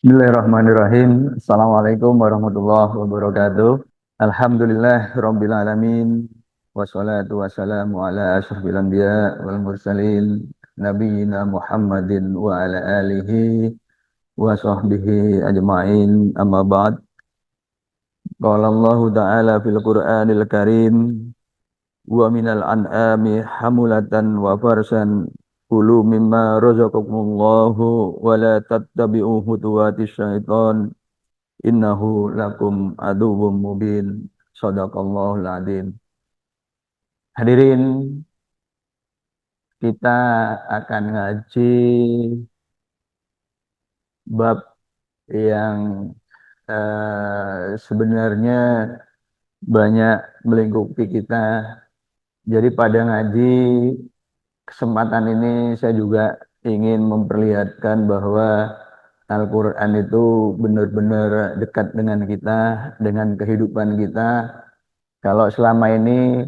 Bismillahirrahmanirrahim. Assalamualaikum warahmatullahi wabarakatuh. Alhamdulillah Rabbil Alamin. Wassalatu wassalamu ala asyrafil anbiya wal mursalin. Nabiyyina Muhammadin wa ala alihi wa sahbihi ajma'in. Amma ba'd. Qala Allah Ta'ala fil Qur'anil Karim. Wa minal an'ami hamulatan wa farsan. Kulu mimma razaqakumullahu wa la tattabi'u khutuwatis syaitan. Innahu lakum aduwwum mubin. Shadaqallahul adzim. Hadirin, kita akan ngaji bab yang sebenarnya banyak melingkupi kita. Jadi pada ngaji kesempatan ini saya juga ingin memperlihatkan bahwa Al-Quran itu benar-benar dekat dengan kita, dengan kehidupan kita. Kalau selama ini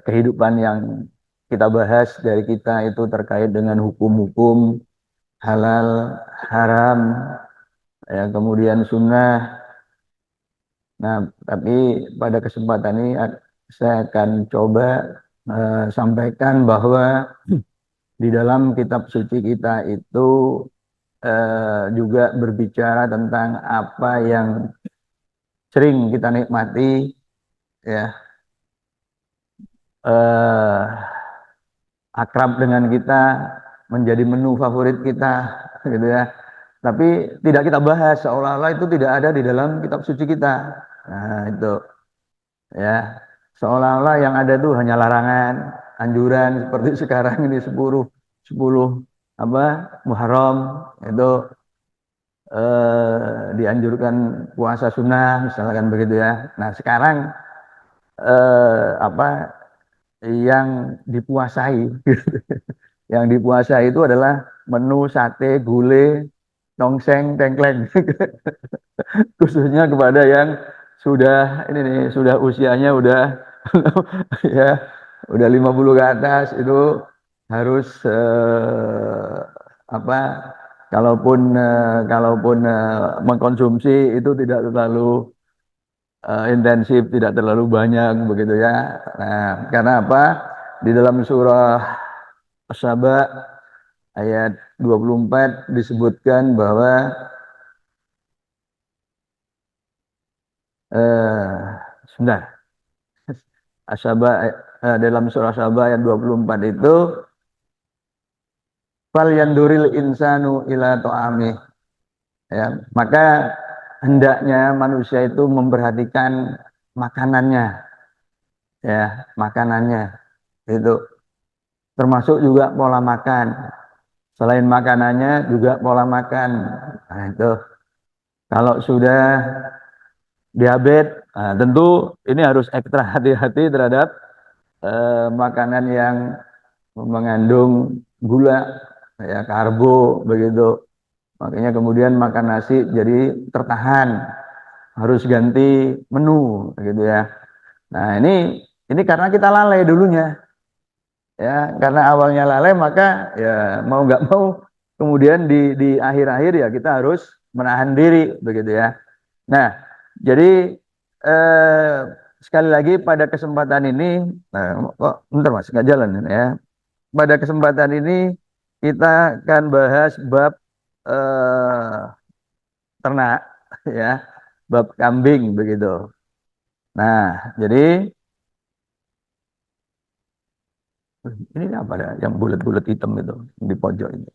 kehidupan yang kita bahas dari kita itu terkait dengan hukum-hukum halal, haram, ya, kemudian sunnah. Nah, tapi pada kesempatan ini saya akan coba sampaikan bahwa di dalam kitab suci kita itu juga berbicara tentang apa yang sering kita nikmati, ya, eh, akrab dengan kita, menjadi menu favorit kita, gitu ya. Tapi tidak kita bahas, seolah-olah itu tidak ada di dalam kitab suci kita. Nah, itu ya. Seolah-olah yang ada itu hanya larangan, anjuran seperti sekarang ini 10 10 apa Muharram itu dianjurkan puasa sunnah misalkan begitu ya. Nah, sekarang apa yang dipuasai yang dipuasai itu adalah menu sate, gulai, tongseng, tengkleng. Khususnya kepada yang sudah ini nih, sudah usianya udah ya, udah 50 ke atas itu harus apa kalaupun mengkonsumsi itu tidak terlalu intensif, tidak terlalu banyak begitu ya. Nah, karena apa? Di dalam surah As-Saba ayat 24 disebutkan bahwa sebentar, As-Saba dalam surah As-Saba ayat 24 itu fal yanduril insanu ila ta'amih, ya, maka hendaknya manusia itu memperhatikan makanannya, ya, makanannya itu termasuk juga pola makan. Selain makanannya juga pola makan. Nah, itu kalau sudah diabetes, nah, tentu ini harus ekstra hati-hati terhadap makanan yang mengandung gula, ya, karbo begitu. Makanya kemudian makan nasi jadi tertahan, harus ganti menu gitu ya. Nah, ini karena kita lalai dulunya, ya, karena awalnya lalai maka ya mau nggak mau kemudian di akhir-akhir ya kita harus menahan diri begitu ya. Nah, jadi eh, sekali lagi pada kesempatan ini, nah, kok bentar Mas, nggak jalan ini ya. Pada kesempatan ini kita akan bahas bab eh, ternak, ya, bab kambing begitu. Nah, jadi ini apa ya, yang bulat-bulat hitam itu di pojok ini.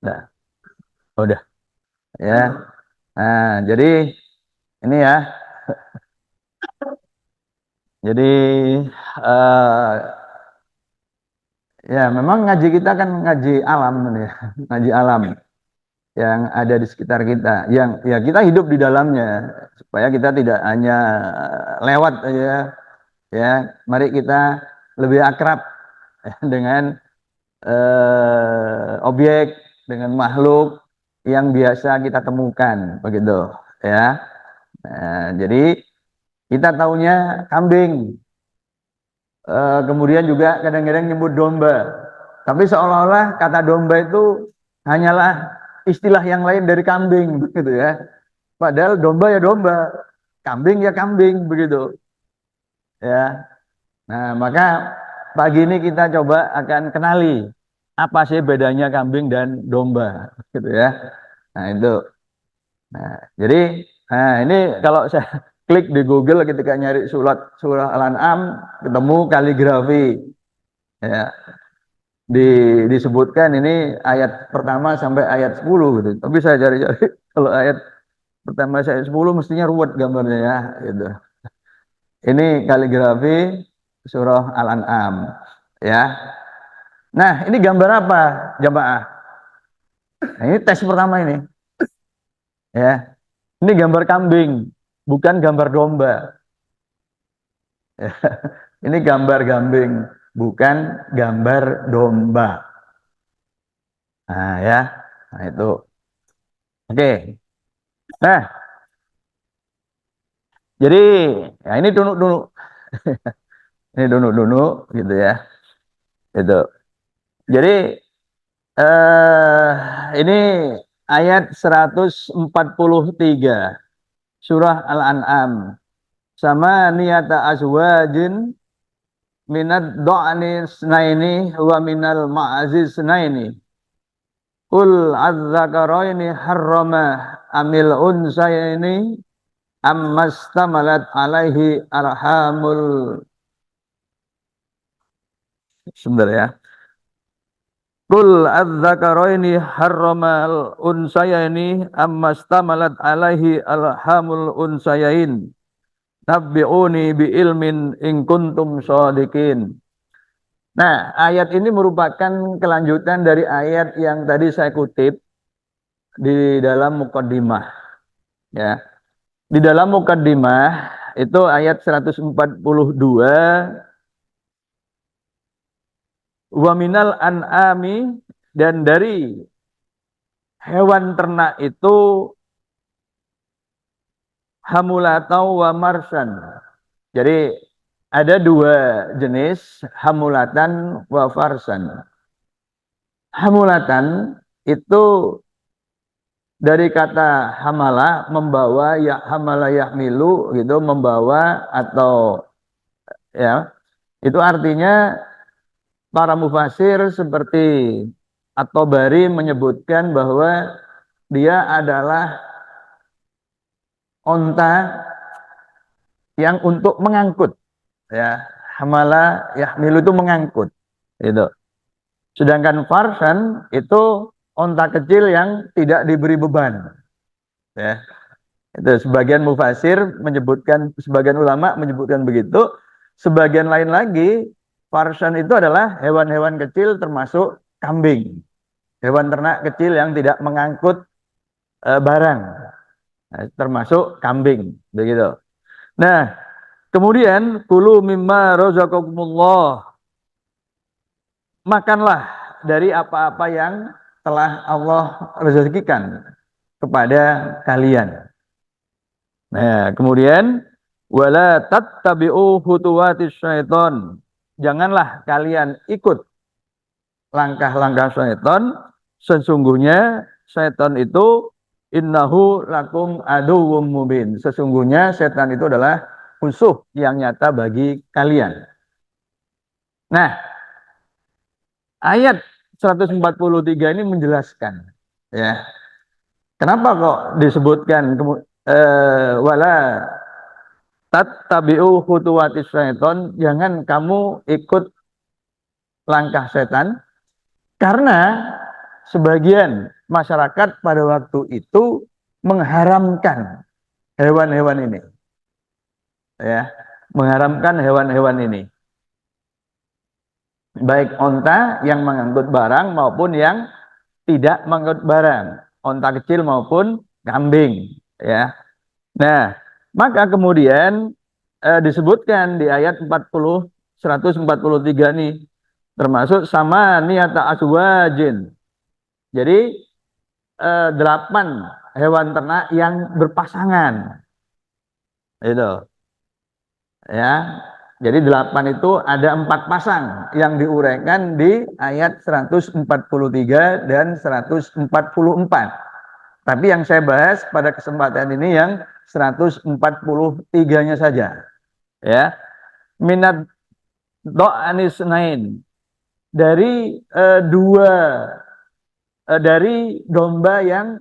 Nah, udah ya. Nah, jadi ini ya. Jadi eh, ya memang ngaji kita kan ngaji alam ini ya, ngaji alam yang ada di sekitar kita, yang ya kita hidup di dalamnya supaya kita tidak hanya lewat aja, ya. Mari kita lebih akrab dengan objek, dengan makhluk yang biasa kita temukan begitu ya. Nah, jadi kita taunya kambing, kemudian juga kadang-kadang nyebut domba, tapi seolah-olah kata domba itu hanyalah istilah yang lain dari kambing gitu ya. Padahal domba ya domba, kambing ya kambing begitu ya. Nah, maka pagi ini kita coba akan kenali apa sih bedanya kambing dan domba gitu ya. Nah, itu. Nah, jadi ini kalau saya klik di Google ketika nyari surah Al-An'am ketemu kaligrafi ya. Disebutkan ini ayat pertama sampai ayat 10 gitu. Tapi saya cari-cari kalau ayat pertama saya 10 mestinya ruwet gambarnya ya gitu. Ini kaligrafi surah Al-An'am ya. Nah, ini gambar apa jamaah? Nah, ini tes pertama ini ya. Ini gambar kambing, bukan gambar domba. Ya. Ini gambar kambing, bukan gambar domba. Nah, ya. Nah, itu. Oke. Nah, jadi ya ini dulu ini dulu gitu ya. Itu. Jadi ini ayat 143 surah Al-An'am. Sama niyata azwajin minad do'ani snaini wa minal ma'aziz snaini. Kul azzakaraini harrama amil unsaini ammastamalat alaihi arhamul. Sebentar ya. Kul azzakaraini harramal unsayaini ammastamalat alaihi alhamul unsayain. Nabbi'uni bi ilmin in kuntum shadiqin. Nah, ayat ini merupakan kelanjutan dari ayat yang tadi saya kutip di dalam mukaddimah ya. Di dalam mukaddimah itu ayat 142 wa minal an'ami, dan dari hewan ternak itu hamulatau wa marsan. Jadi ada dua jenis, hamulatan wa farsan. Hamulatan itu dari kata hamala, membawa, ya hamala yahmilu gitu, membawa atau ya. Itu artinya para mufasir seperti At-Tabari menyebutkan bahwa dia adalah onta yang untuk mengangkut ya. Hamala yahmilu itu mengangkut itu. Sedangkan farsan itu onta kecil yang tidak diberi beban ya. Itu sebagian mufasir menyebutkan, sebagian ulama menyebutkan begitu. Sebagian lain lagi, farsan itu adalah hewan-hewan kecil termasuk kambing. Hewan ternak kecil yang tidak mengangkut barang. Nah, termasuk kambing, begitu. Nah, kemudian kulu mimma razaqakumullah. Makanlah dari apa-apa yang telah Allah rezekikan kepada kalian. Nah, kemudian wala tattabi'u khutuwatis syaiton. Janganlah kalian ikut langkah-langkah syaiton. Sesungguhnya syaiton itu innahu lakum aduwwum mubin. Sesungguhnya setan itu adalah musuh yang nyata bagi kalian. Nah, ayat 143 ini menjelaskan ya. Kenapa kok disebutkan wala tattabi'u khutuwatis syaiton, jangan kamu ikut langkah setan, karena sebagian masyarakat pada waktu itu mengharamkan hewan-hewan ini ya, mengharamkan hewan-hewan ini, baik onta yang mengangkut barang maupun yang tidak mengangkut barang, onta kecil maupun kambing ya. Nah, maka kemudian disebutkan di ayat 143 nih, termasuk sama niyata aswajin. Jadi 8 hewan ternak yang berpasangan. Itu. Ya. Jadi 8 itu ada 4 pasang yang diuraikan di ayat 143 dan 144. Tapi yang saya bahas pada kesempatan ini yang 143-nya saja. Ya. Minat do'anis nain. Dari dari domba yang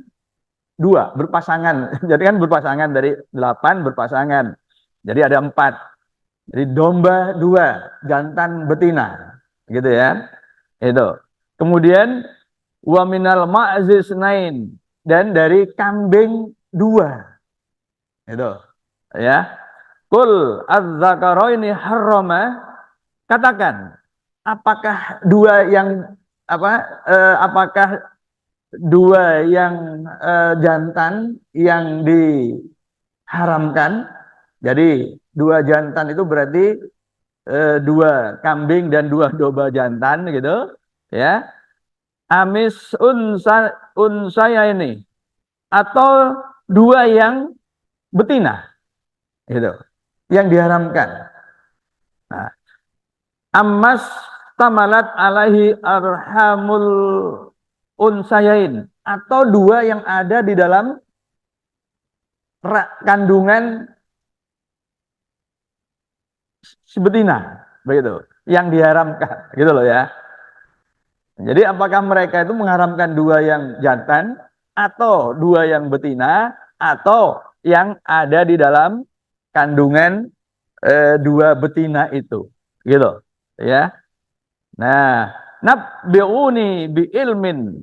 dua berpasangan. Jadi kan berpasangan dari 8 berpasangan. Jadi ada 4. Jadi domba dua, jantan betina, gitu ya. Itu. Kemudian wa minal ma'ziz nain, dan dari kambing dua. Itu. Ya. Kul az-zakaraini harrama, katakan, apakah dua yang apakah dua yang jantan yang diharamkan? Jadi dua jantan itu berarti dua kambing dan dua domba jantan gitu ya. Amis unsaya ini, atau dua yang betina gitu yang diharamkan. Nah, ammas tamalat alaihi arhamul unsayain, atau dua yang ada di dalam kandungan si betina, begitu, yang diharamkan, gitu loh ya. Jadi apakah mereka itu mengharamkan dua yang jantan, atau dua yang betina, atau yang ada di dalam kandungan dua betina itu, gitu, ya. Nah, nabbi'uni bi ilmin,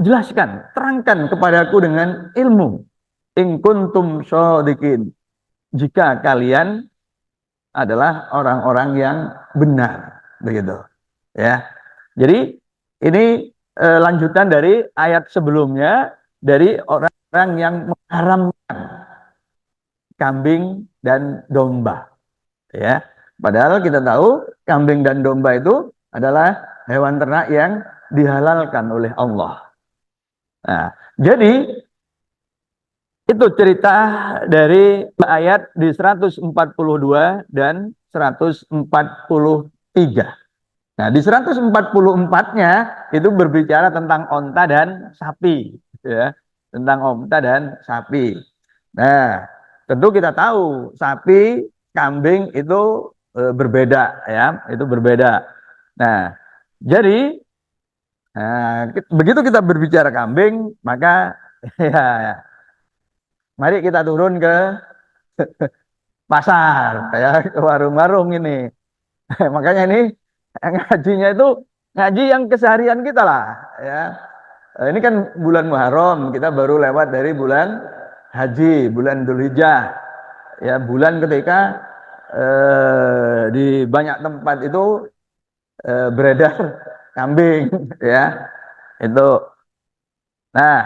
jelaskan, terangkan kepadaku dengan ilmu. In kuntum shodiqin, jika kalian adalah orang-orang yang benar, begitu ya. Jadi ini lanjutan dari ayat sebelumnya, dari orang-orang yang mengharamkan kambing dan domba ya. Padahal kita tahu kambing dan domba itu adalah hewan ternak yang dihalalkan oleh Allah. Nah, jadi itu cerita dari ayat di 142 dan 143. Nah, di 144-nya itu berbicara tentang onta dan sapi, ya, tentang onta dan sapi. Nah, tentu kita tahu sapi, kambing itu berbeda, ya, itu berbeda. Nah, jadi begitu kita berbicara kambing, maka ya, mari kita turun ke pasar, ya, ke warung-warung ini. Makanya ini ngajinya itu ngaji yang keseharian kita lah, ya. Ini kan bulan Muharram, kita baru lewat dari bulan haji, bulan Dzulhijjah, ya, bulan ketika di banyak tempat itu beredar kambing, ya, itu. Nah,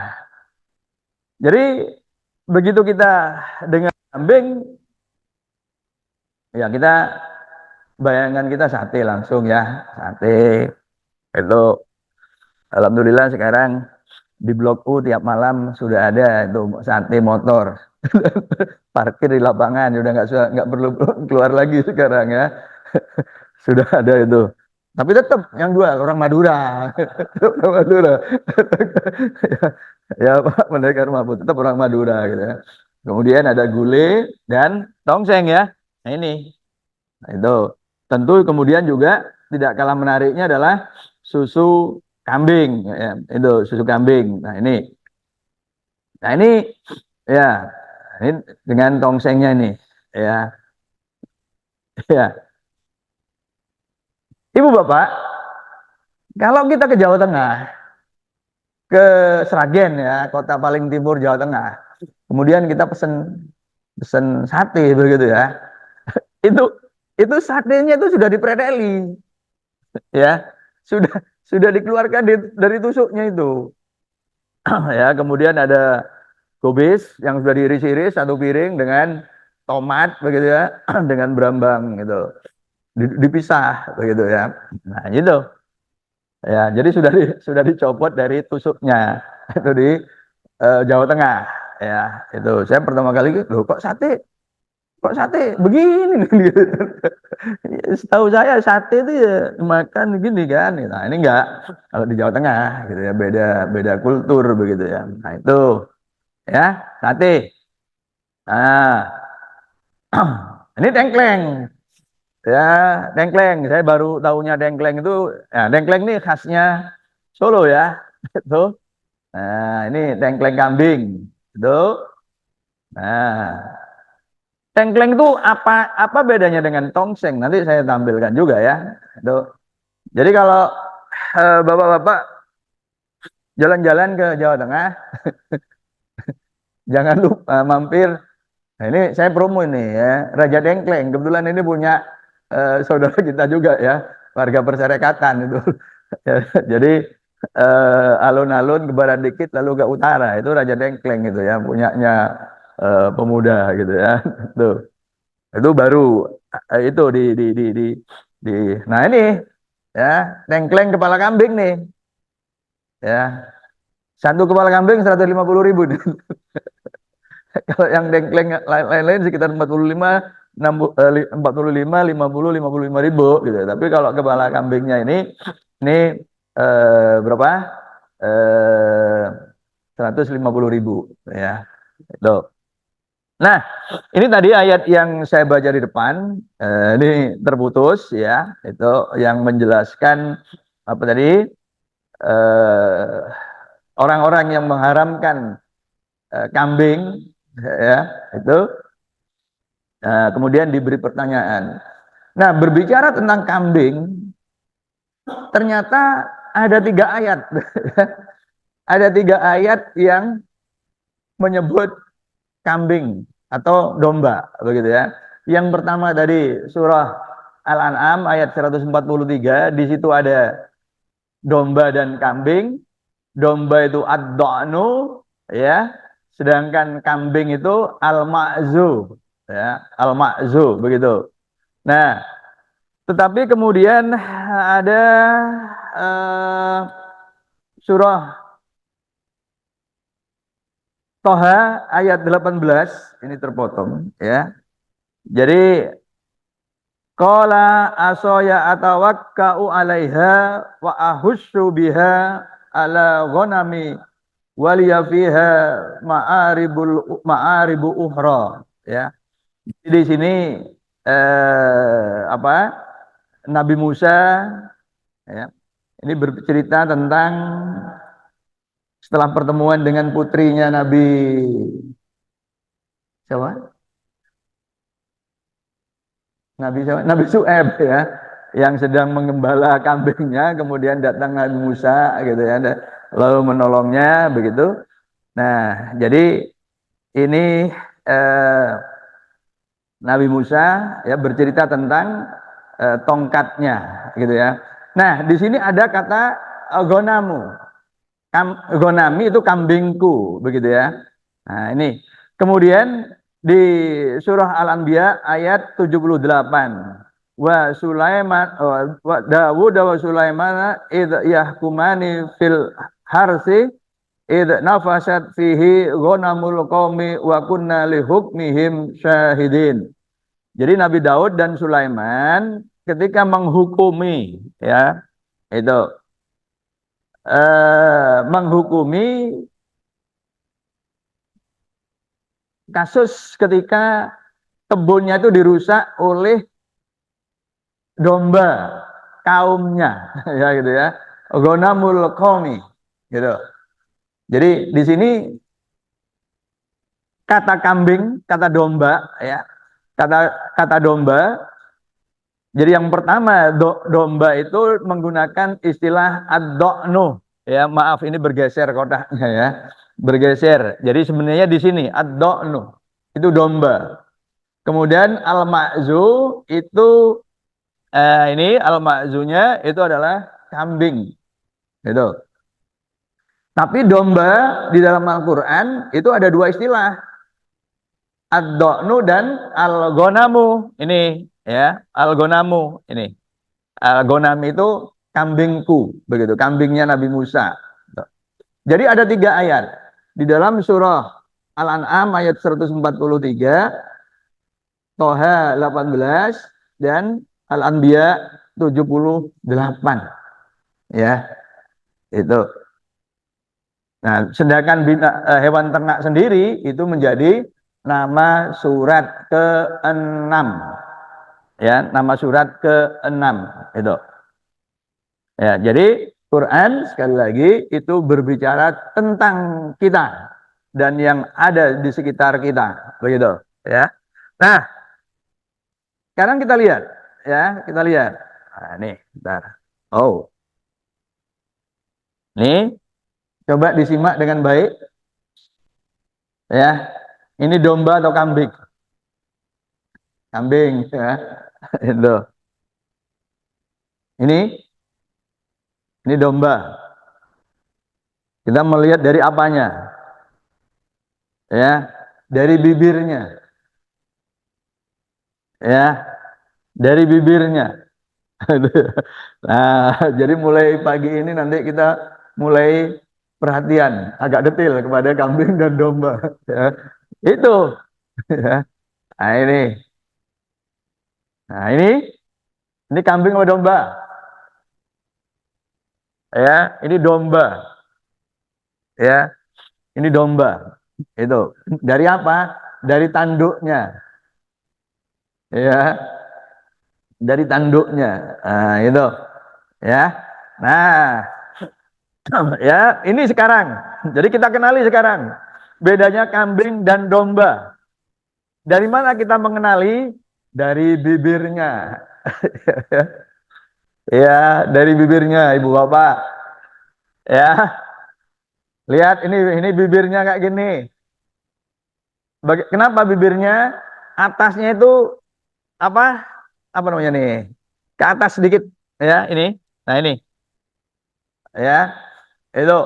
jadi begitu kita dengar kambing, ya kita bayangan kita sate langsung, ya, sate itu. Alhamdulillah sekarang di Blok U tiap malam sudah ada itu sate motor. Parkir di lapangan, udah nggak perlu keluar lagi sekarang, ya. Sudah ada itu. Tapi tetap yang dua orang Madura. Orang Madura. Ya, Pak Pendekar Mahfud tetap orang Madura gitu ya. Kemudian ada gulai dan tongseng, ya. Nah, ini. Nah, itu. Tentu kemudian juga tidak kalah menariknya adalah susu kambing, ya. Itu susu kambing. Nah, ini. Nah, ini ya. Ini dengan tongsengnya ini, ya. Ya. Ibu Bapak, kalau kita ke Jawa Tengah, ke Sragen, ya, kota paling timur Jawa Tengah. Kemudian kita pesen sate begitu, ya. Itu satenya itu sudah dipreteli, ya. Sudah dikeluarkan dari tusuknya itu. Ya, kemudian ada kubis yang sudah diiris-iris satu piring dengan tomat begitu, ya, dengan berambang gitu. Dipisah begitu, ya. Nah, gitu. Ya, jadi sudah dicopot dari tusuknya itu di Jawa Tengah, ya. Itu saya pertama kali, loh kok sate kok sate begini gitu. Setahu saya sate itu ya makan gini kan. Nah ini enggak, kalau di Jawa Tengah gitu ya, beda beda kultur begitu ya. Nah itu ya sate. Nah ini tengkleng ya, tengkleng. Saya baru tahunya dengkleng itu, ya dengkleng ini khasnya Solo ya. Itu. Nah ini tengkleng kambing. Itu. Nah tengkleng itu apa bedanya dengan tongseng? Nanti saya tampilkan juga ya. Itu. Jadi kalau bapak-bapak jalan-jalan ke Jawa Tengah, jangan lupa mampir. Nah, ini saya promo ini ya, Raja Dengkleng. Kebetulan ini punya saudara kita juga ya, warga perserikatan itu. Ya, jadi alun-alun ke barat dikit lalu ke utara itu Raja Dengkleng itu ya, punyanya pemuda gitu ya. Tuh, itu baru itu di. Nah ini ya, Dengkleng kepala kambing nih ya. Satu kepala kambing 150.000 nih. Kalau yang dengkleng lain-lain sekitar 45, 45, 55.000 gitu. Tapi kalau kepala kambingnya ini berapa? Eh 150.000 ya. Itu. Nah, ini tadi ayat yang saya baca di depan, ini terputus ya, itu yang menjelaskan apa tadi? Eh, Orang-orang yang mengharamkan kambing ya, itu kemudian diberi pertanyaan. Nah, berbicara tentang kambing, ternyata ada 3 ayat. Ada 3 ayat yang menyebut kambing atau domba, begitu ya. Yang pertama dari surah Al-An'am ayat 143, di situ ada domba dan kambing. Domba itu ad-da'nu ya, sedangkan kambing itu al-ma'zu ya, al-ma'zu begitu. Nah, tetapi kemudian ada eh, surah Toha ayat 18 ini terpotong ya. Jadi qala asoya atawakka'u 'alaiha wa ahussu biha ala ghanami waliya fiha ma'aribu ukhra ya. Di sini apa? Nabi Musa ya. Ini bercerita tentang setelah pertemuan dengan putrinya Nabi siapa? Nabi Su'aib ya, yang sedang mengembala kambingnya, kemudian datang Nabi Musa gitu ya, lalu menolongnya begitu. Nah, jadi ini eh, Nabi Musa ya bercerita tentang tongkatnya gitu ya. Nah, di sini ada kata gonamu. Gonami itu kambingku begitu ya. Nah, ini. Kemudian di surah Al-Anbiya ayat 78. Wa Sulaiman wa Dawud wa Sulaiman id yahkumani fil harsi id nafasat fihi ghanamul qaumi wa kunna li hukmihim syahidin. Jadi Nabi Daud dan Sulaiman ketika menghukumi ya itu menghukumi kasus ketika kebunnya itu dirusak oleh domba kaumnya ya gitu ya, ghanamul qaumi gitu. Jadi di sini kata kambing, kata domba ya, kata kata domba. Jadi yang pertama domba itu menggunakan istilah ad-do'nu ya, maaf ini bergeser kotaknya ya, bergeser. Jadi sebenarnya di sini ad-do'nu itu domba. Kemudian al-ma'zu itu ini al-ma'zunya itu adalah kambing gitu. Tapi domba di dalam Al-Qur'an itu ada 2 istilah, ad-do'nu dan al-ghonamu. Ini ya, al-ghonamu ini. Al-ghanam itu kambingku begitu, kambingnya Nabi Musa. Jadi ada 3 ayat di dalam surah Al-An'am ayat 143 Toha 18 dan Al-Anbiya 78 ya itu. Nah, sedangkan hewan ternak sendiri itu menjadi nama surat ke-6 ya, nama surat ke-6 itu. Ya, jadi Quran sekali lagi itu berbicara tentang kita dan yang ada di sekitar kita, begitu ya. Nah, sekarang kita lihat ya, kita lihat. Nah, nih, bentar. Oh, nih coba disimak dengan baik ya. Ini domba atau kambing? Kambing ya. Itu. Ini domba. Kita melihat dari apanya? Ya, dari bibirnya. Ya, dari bibirnya. Nah, jadi mulai pagi ini nanti kita mulai perhatian agak detail kepada kambing dan domba. Ya. Itu. Ya. Nah ini kambing atau domba? Ya, ini domba. Ya, ini domba. Itu. Dari apa? Dari tanduknya. Ya, dari tanduknya. Nah, itu. Ya. Nah, ya, ini sekarang. Jadi kita kenali sekarang bedanya kambing dan domba. Dari mana kita mengenali? Dari bibirnya. Ya, dari bibirnya, Ibu Bapak. Ya, lihat ini bibirnya kayak gini. Kenapa bibirnya? Atasnya itu apa? Apa namanya nih? Ke atas sedikit, ya ini. Nah ini, ya itu.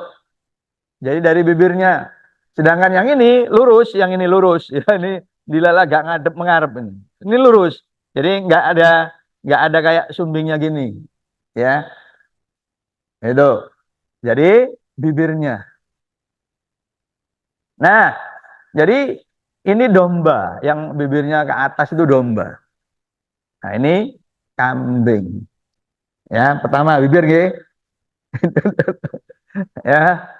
Jadi dari bibirnya. Sedangkan yang ini lurus, yang ini lurus. Ya ini dilala gak ngadep mengarep ini. Ini lurus. Jadi nggak ada kayak sumbingnya gini. Ya, itu. Jadi bibirnya. Nah, jadi ini domba yang bibirnya ke atas itu domba. Nah, ini kambing. Ya, pertama bibir nggih. Ya.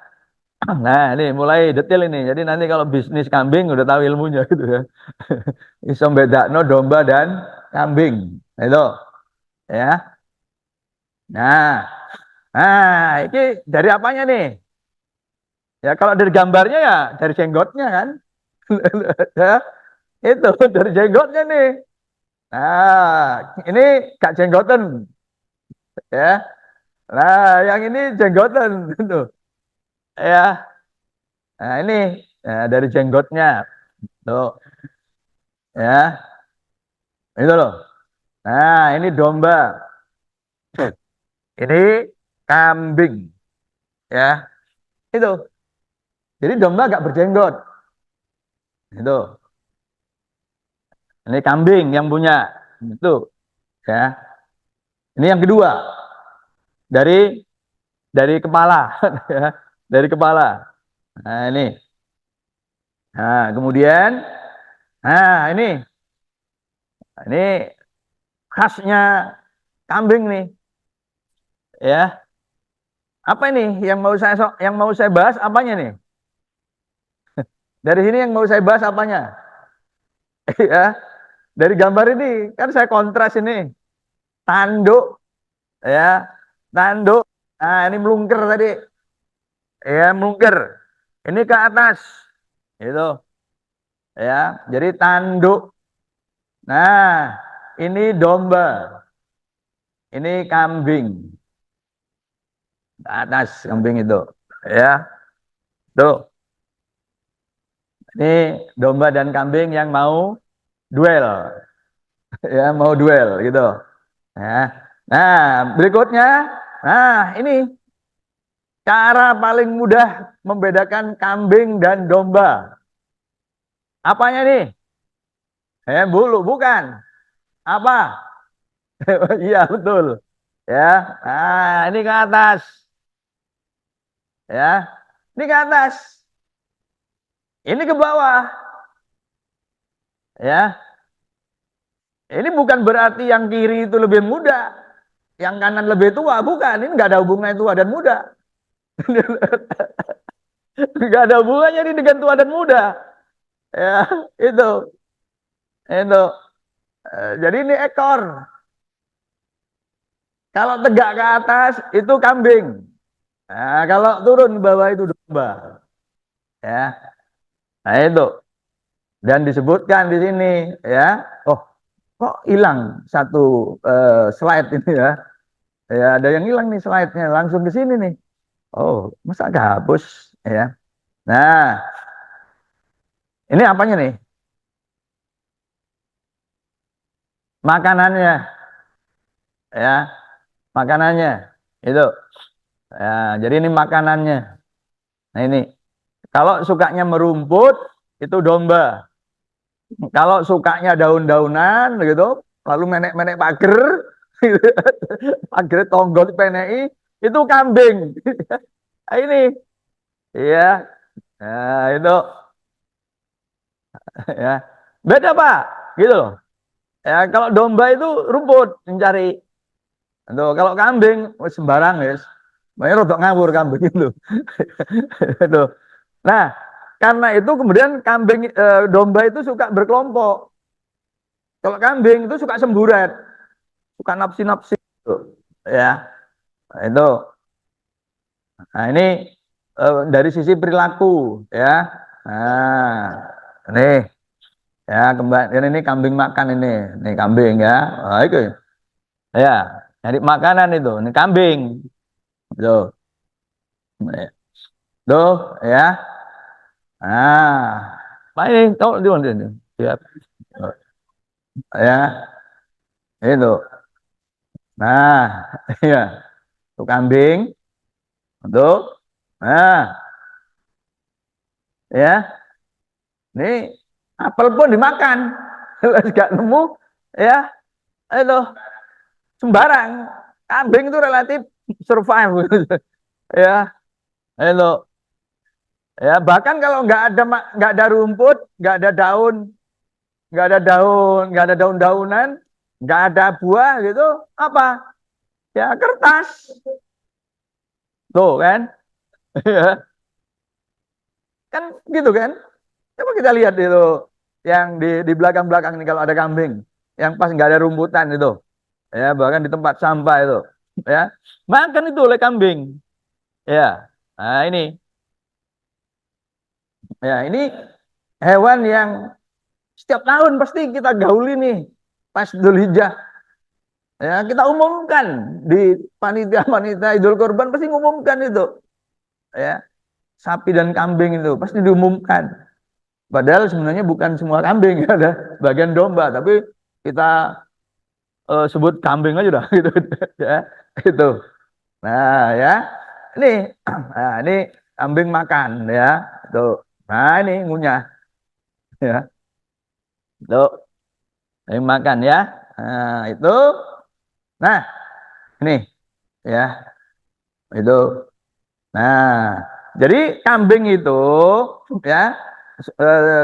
Nah, ini mulai detail ini. Jadi nanti kalau bisnis kambing udah tahu ilmunya gitu ya. Iso bedakno domba dan kambing. Nah, itu ya. Nah, ini dari apanya nih? Ya kalau dari gambarnya ya dari jenggotnya kan. Ya, itu dari jenggotnya nih. Nah, ini gak jenggoten ya. Nah, yang ini jenggoten gitu. Ya. Nah, ini dari jenggotnya. Tuh, ya. Itu loh. Nah, ini domba. Ini kambing, ya. Itu. Jadi domba gak berjenggot. Itu. Ini kambing yang punya. Itu, ya. Ini yang kedua. Dari kepala, ya. Dari kepala. Nah, ini. Nah, kemudian ini khasnya kambing nih, ya. Apa ini yang mau saya bahas apanya nih? Dari sini yang mau saya bahas apanya? Ya, dari gambar ini kan saya kontras ini. Tanduk, ya. Tanduk. Nah, ini melungker tadi. Ya, melungker. Ini ke atas. Itu, ya. Jadi tanduk. Nah, ini domba. Ini kambing. Ke atas kambing itu. Ya. Tuh. Ini domba dan kambing yang mau duel. Ya, mau duel gitu. Ya. Nah, berikutnya, ini cara paling mudah membedakan kambing dan domba. Apanya nih? Bulu, bukan. Apa? Iya, betul. Ya. Nah, ini ke atas. Ya. Ini ke atas. Ini ke bawah. Ya. Ini bukan berarti yang kiri itu lebih muda, yang kanan lebih tua, bukan. Ini nggak ada hubungannya tua dan muda. Nggak ada hubungannya ini dengan tua dan muda. Ya, itu, itu. Jadi ini ekor. Kalau tegak ke atas itu kambing. Nah, kalau turun ke bawah itu domba. Ya, nah itu. Dan disebutkan di sini, ya. Oh, kok hilang satu slide ini ya? Ya, ada yang hilang nih slide-nya. Langsung ke sini nih. Oh, masa kehapus ya? Nah, ini apanya nih? Makanannya, ya, makanannya itu. Ya, jadi ini makanannya. Nah ini, kalau sukanya merumput itu domba. Kalau sukanya daun-daunan gitu, lalu menek-menek pager, pager tonggol penei, itu kambing. Nah, ini, iya, nah, itu, ya, beda pak, gitu loh. Ya, kalau domba itu rumput mencari. Tuh, kalau kambing sembarang guys. Makanya rodok ngawur kambing itu. Tuh. Nah, karena itu kemudian kambing domba itu suka berkelompok. Kalau kambing itu suka semburat, suka napsi-napsi gitu. Ya, nah, itu. Nah, ini dari sisi perilaku ya. Nah, ini ya kembali ini kambing makan ini. Ini kambing ya. Nah, itu. Ya, nyari makanan itu. Ini kambing. Tuh. Tuh, ya. Ah, baik, tahu di mana ini? Ya, ya, itu. Nah, ya, itu kambing, tuh. Nah, ya, ini apel pun dimakan. Gak nemu, ya, itu sembarang. Kambing itu relatif survive, ya, itu. Ya, bahkan kalau nggak ada rumput, nggak ada daun, nggak ada daun-daunan, nggak ada buah gitu, apa? Ya kertas, tuh kan? Kan gitu kan? Coba kita lihat itu yang di belakang-belakang ini kalau ada kambing, yang pas nggak ada rumputan itu, ya bahkan di tempat sampah itu, ya makan itu oleh kambing, ya. Nah ini hewan yang setiap tahun pasti kita gauli nih pas Dzulhijjah, ya kita umumkan di panitia-panitia Idul Kurban pasti ngumumkan itu, ya sapi dan kambing itu pasti diumumkan. Padahal sebenarnya bukan semua kambing, ada bagian domba, tapi kita sebut kambing aja dah gitu ya itu. Nah ya ini, nah ini kambing makan ya tuh. Nah ini ngunyah ya tuh, ini makan ya. Nah itu, nah ini ya itu. Nah jadi kambing itu ya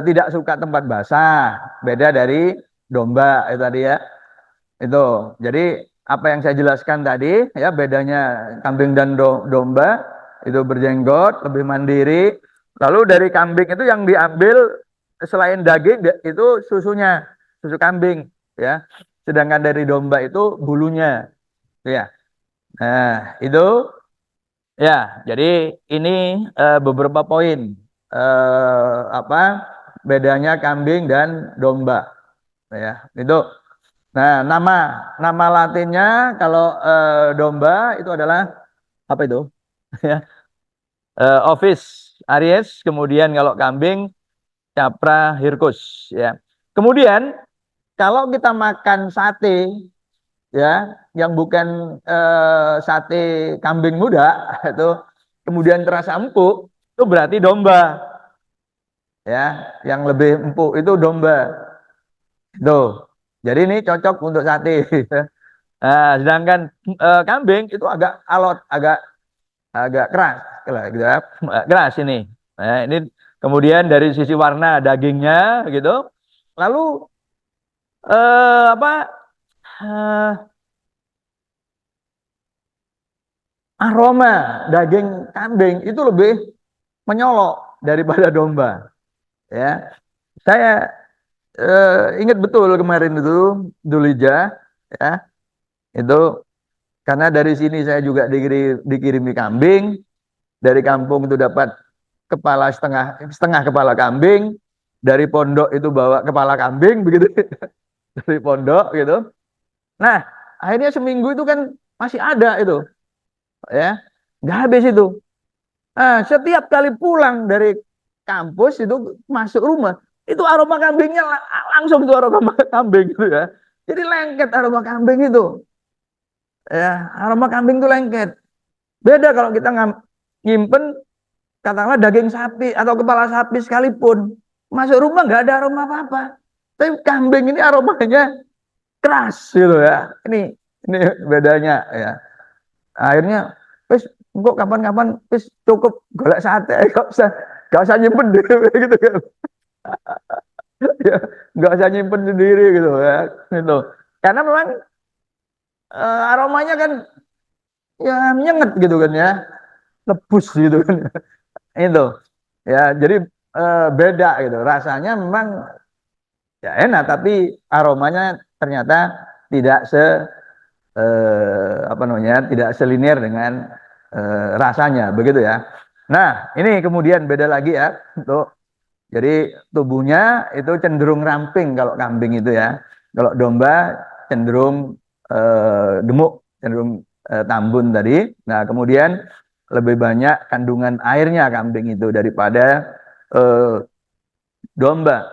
tidak suka tempat basah, beda dari domba itu tadi ya. Itu. Jadi apa yang saya jelaskan tadi ya bedanya kambing dan domba itu berjenggot, lebih mandiri. Lalu dari kambing itu yang diambil selain daging itu susunya, susu kambing ya. Sedangkan dari domba itu bulunya ya. Nah, itu ya. Jadi ini beberapa poin apa bedanya kambing dan domba ya. Itu. Nah, nama nama latinnya kalau domba itu adalah apa itu? Ya, Ovis aries. Kemudian kalau kambing Capra hircus. Ya. Kemudian kalau kita makan sate, ya, yang bukan sate kambing muda itu, kemudian terasa empuk, itu berarti domba. Ya, yang lebih empuk itu domba. Tuh. Jadi ini cocok untuk sate. Nah, sedangkan kambing itu agak alot, agak agak keras, gitu ya. Keras ini. Nah, ini kemudian dari sisi warna dagingnya gitu. Lalu Apa eh, aroma daging kambing itu lebih menyolok daripada domba. Ya, saya ingat betul kemarin itu Dulija, ya itu karena dari sini saya juga dikirimi kambing, dari kampung itu dapat kepala setengah setengah kepala kambing, dari pondok itu bawa kepala kambing begitu dari pondok gitu. Nah, akhirnya seminggu itu kan masih ada itu, ya, nggak habis itu. Nah, setiap kali pulang dari kampus itu masuk rumah, itu aroma kambingnya langsung itu aroma kambing gitu ya. Jadi lengket aroma kambing itu, ya, aroma kambing itu lengket. Beda kalau kita nyimpen katakanlah daging sapi atau kepala sapi sekalipun, masuk rumah nggak ada aroma apa-apa. Tapi kambing ini aromanya keras gitu ya. Ini bedanya ya. Akhirnya wis kok kapan-kapan wis cukup golek sate, gak usah nyimpen dhewe gitu kan. Ya, gak usah nyimpen sendiri gitu ya. Gitu. Karena memang aromanya kan ya nyenget gitu kan ya, lebus gitu kan. Itu. Ya, jadi beda gitu. Rasanya memang ya enak tapi aromanya ternyata tidak apa namanya tidak selinier dengan rasanya begitu ya. Nah, ini kemudian beda lagi ya untuk jadi tubuhnya itu cenderung ramping kalau kambing itu ya. Kalau domba cenderung gemuk, cenderung tambun tadi. Nah, kemudian lebih banyak kandungan airnya kambing itu daripada eh, domba.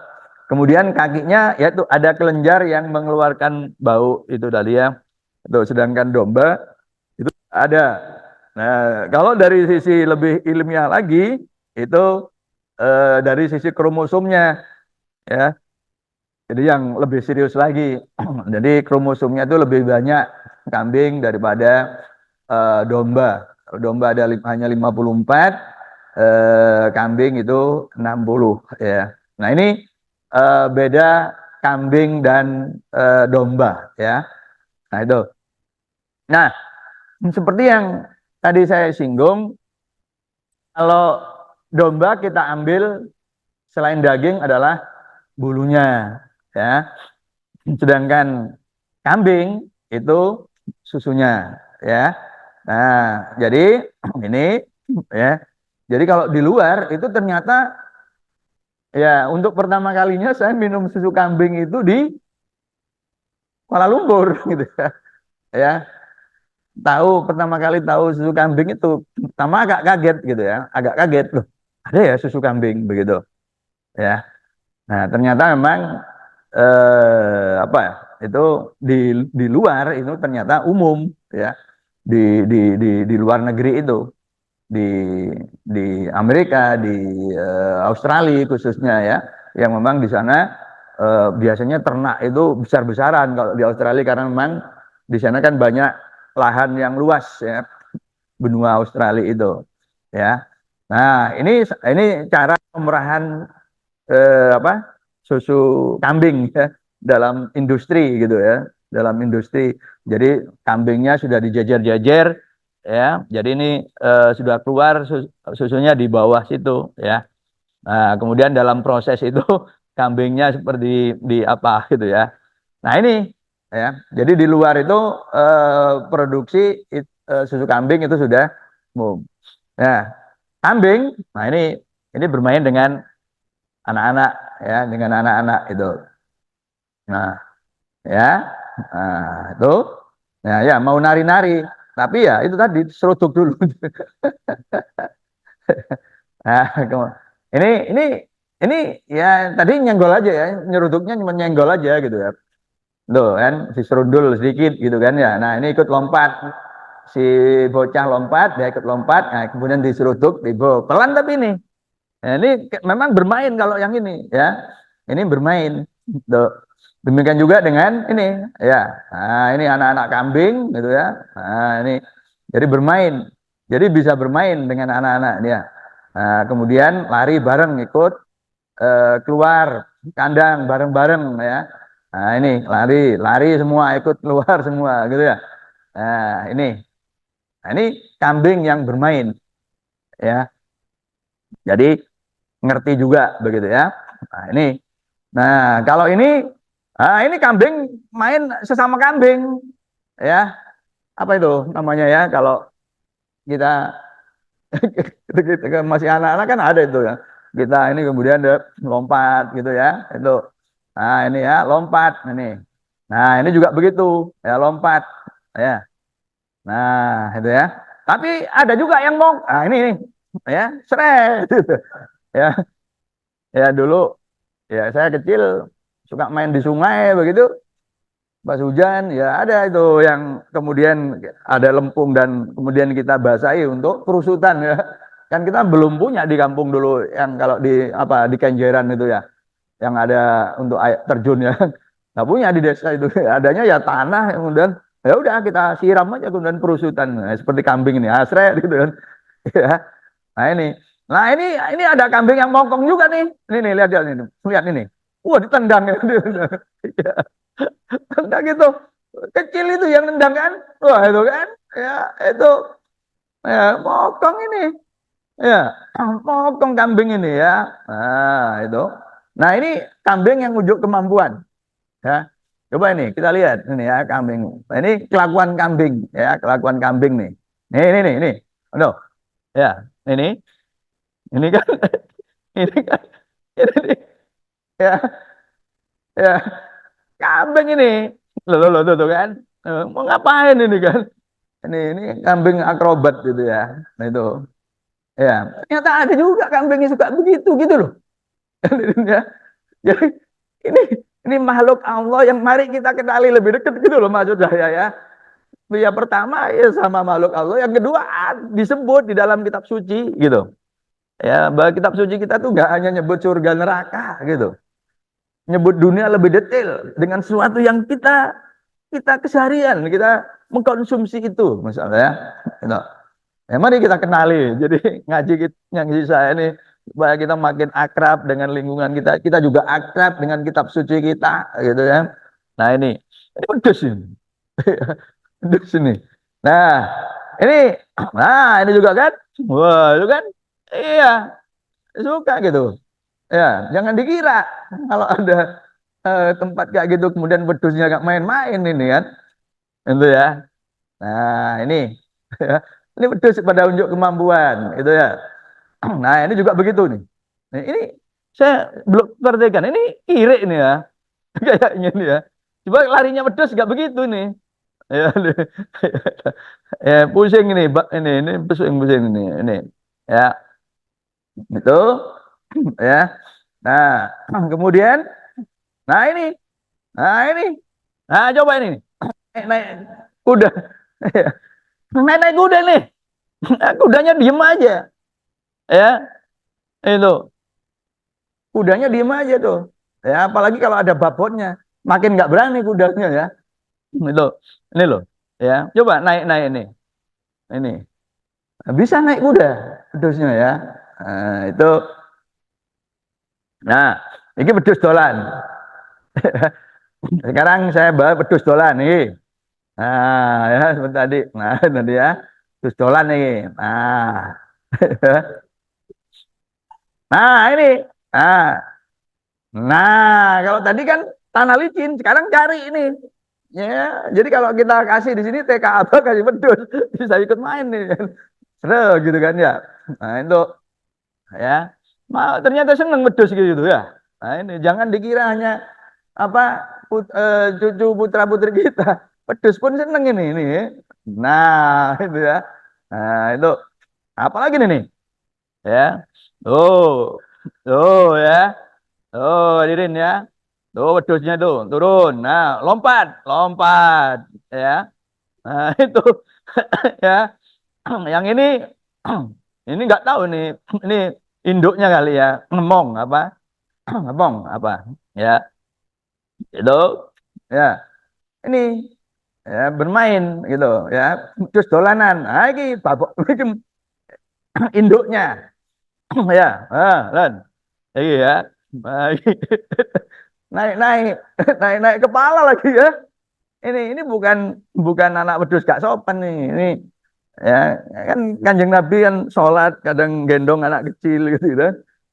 Kemudian kakinya yaitu ada kelenjar yang mengeluarkan bau itu tadi ya. Itu sedangkan domba itu ada. Nah, kalau dari sisi lebih ilmiah lagi itu dari sisi kromosomnya ya. Jadi yang lebih serius lagi. Jadi kromosomnya itu lebih banyak kambing daripada domba. Domba ada hanya 54, kambing itu 60 ya. Nah, ini beda kambing dan domba ya. Nah, itu. Nah, seperti yang tadi saya singgung, kalau domba kita ambil selain daging adalah bulunya ya. Sedangkan kambing itu susunya ya. Nah, jadi ini ya. Jadi kalau di luar itu ternyata ya untuk pertama kalinya saya minum susu kambing itu di Kuala Lumpur gitu ya. Ya, tahu pertama kali tahu susu kambing itu pertama agak kaget gitu ya, agak kaget loh. Ada ya susu kambing begitu ya. Nah, ternyata memang apa ya? Itu di di luar itu ternyata umum ya. Di di luar negeri itu di di Amerika, di Australia khususnya ya, yang memang di sana biasanya ternak itu besar-besaran kalau di Australia karena memang di sana kan banyak lahan yang luas ya, benua Australia itu ya. Nah, ini cara pemerahan apa susu kambing ya dalam industri gitu ya, dalam industri. Jadi kambingnya sudah dijajar-jajar ya. Jadi ini sudah keluar susunya di bawah situ ya. Nah, kemudian dalam proses itu kambingnya seperti di apa gitu ya. Nah, ini ya. Jadi di luar itu produksi susu kambing itu sudah umum. Nah, kambing, nah ini bermain dengan anak-anak ya, dengan anak-anak itu. Nah, ya. Nah, itu. Nah, ya mau nari-nari. Tapi ya itu tadi seruduk dulu. Nah, ini ini ya tadi nyenggol aja ya, nyeruduknya cuma nyenggol aja gitu ya. Tuh kan diserundul sedikit gitu kan ya. Nah, ini ikut lompat. Si bocah lompat, dia ikut lompat, nah, kemudian diseruduk, dibawa pelan tapi ini. Nah, ini memang bermain kalau yang ini ya. Ini bermain. Tuh. Demikian juga dengan ini ya. Nah, ini anak-anak kambing gitu ya. Nah, ini jadi bermain. Jadi bisa bermain dengan anak-anak dia. Nah, kemudian lari bareng ikut keluar kandang bareng-bareng ya. Nah, ini lari, lari semua ikut keluar semua gitu ya. Nah, ini. Nah, ini kambing yang bermain ya. Jadi ngerti juga begitu ya. Nah, ini. Nah, kalau ini ini kambing main sesama kambing ya. Apa itu namanya ya kalau kita kita masih anak-anak kan ada itu ya. Kita ini kemudian lompat gitu ya. Itu. Nah, ini ya, lompat ini. Nah, ini juga begitu ya, lompat ya. Nah, itu ya. Tapi ada juga yang mau, ini nih, ya, seret, gitu. Ya, ya dulu, ya saya kecil suka main di sungai begitu, pas hujan, ya ada itu yang kemudian ada lempung dan kemudian kita basahi untuk perusutan ya. Kan kita belum punya di kampung dulu yang kalau di apa di Kenjeran itu ya, yang ada untuk air terjun ya. Nggak punya di desa itu, adanya ya tanah, kemudian ya udah kita siram aja kemudian perusutan. Nah, seperti kambing ini asret gitu kan. Ya. Nah ini, nah ini ada kambing yang mokong juga nih. Ini nih lihat lihat ini, lihat ini. Wah ditendang ya. Tendang gitu. Kecil itu yang nendang kan. Wah itu kan. Ya itu ya mokong ini. Ya mokong kambing ini ya. Nah itu. Nah ini kambing yang unjuk kemampuan. Ya. Coba ini kita lihat ini ya kambing. Nah, ini kelakuan kambing ya, kelakuan kambing nih. Ini. Aduh, ya. Ini ini kan ini kan ini ya ya kambing ini. Loh, tuh kan. Mau ngapain ini kan? Ini kambing akrobat gitu ya. Nah itu. Ya, ternyata ada juga kambing yang suka begitu gitu loh. Ya. Jadi ini ini makhluk Allah yang mari kita kenali lebih dekat gitu loh maksud saya ya. Ya pertama ya sama makhluk Allah, yang kedua disebut di dalam kitab suci gitu. Ya, bahwa kitab suci kita tuh nggak hanya nyebut surga neraka gitu. Nyebut dunia lebih detail dengan sesuatu yang kita keseharian, kita mengkonsumsi itu misalnya ya. Gitu. Ya, mari kita kenali. Jadi ngaji saya ini supaya kita makin akrab dengan lingkungan kita. Kita juga akrab dengan kitab suci kita, gitu ya. Nah ini pedes ini, pedes ini. Nah ini, nah ini juga kan. Wah itu kan, iya suka gitu. Ya jangan dikira kalau ada tempat kayak gitu kemudian pedusnya gak main-main ini kan, itu ya. Nah ini. Ini pedus pada unjuk kemampuan, itu ya. Nah, ini juga begitu nih. Nah, ini saya belum perhatikan. Ini kiri ini ya, kayaknya ini ya. Coba larinya pedus nggak begitu nih. Ya, ya pusing ini, ini pusing ini. Ya, itu ya. Nah, kemudian, nah ini, nah coba ini, naik kuda, naik kuda nih, kudanya diem aja, ya, itu. Kudanya diem aja tuh. Ya, apalagi kalau ada babotnya, makin nggak berani kudanya ya. Itu, ini loh. Ya, coba naik ini. Ini bisa naik kuda, pedusnya ya. Nah, itu. Nah, ini pedus dolan. Sekarang saya bawa pedus dolan nih. Nah, ya seperti tadi. Nah, tadi ya, pedus dolan nih. Nah, nah ini. Nah, kalau tadi kan tanah licin, sekarang cari ini. Ya, jadi kalau kita kasih di sini TK apa kasih pedus, bisa ikut main nih. Seru gitu kan ya. Nah, itu ya. Ternyata seneng pedus gitu ya. Nah, ini jangan dikira hanya apa cucu putra-putri kita. Pedus pun seneng ini. Nah, itu ya. Nah, itu apalagi nih nih. Ya. Oh. Oh ya. Oh, hadirin ya. Tuh wedusnya tuh turun. Nah, lompat, lompat, ya. Nah, itu ya. Yang ini ini nggak tahu nih. Ini induknya kali ya. Ngemong apa? Ngemong apa? Ya, itu. Ya, ini ya bermain gitu ya. Terus dolanan. Nah, ini babok ini induknya. Ya, Len. Iya ya. Nah, naik-naik, naik-naik kepala lagi ya. Ini bukan bukan anak wedhus gak sopan nih. Ini ya kan Kanjeng Nabi kan sholat kadang gendong anak kecil gitu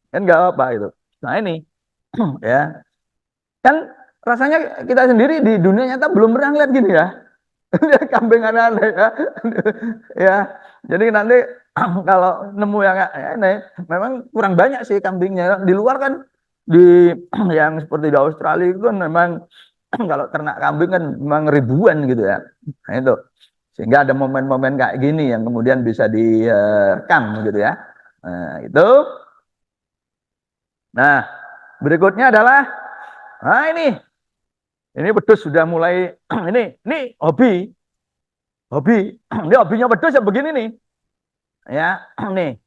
kan nggak apa gitu. Nah ini ya kan rasanya kita sendiri di dunia nyata belum pernah lihat gini ya. Lihat kambing anak-anak ya. Ya, jadi nanti kalau nemu yang ini memang kurang banyak sih kambingnya. Di luar kan di yang seperti di Australia itu kan memang kalau ternak kambing kan memang ribuan gitu ya. Nah, itu sehingga ada momen-momen kayak gini yang kemudian bisa direkam gitu ya. Nah, itu. Nah, berikutnya adalah nah ini wedhus sudah mulai ini hobi hobi ini hobinya wedhus ya begini nih ya nih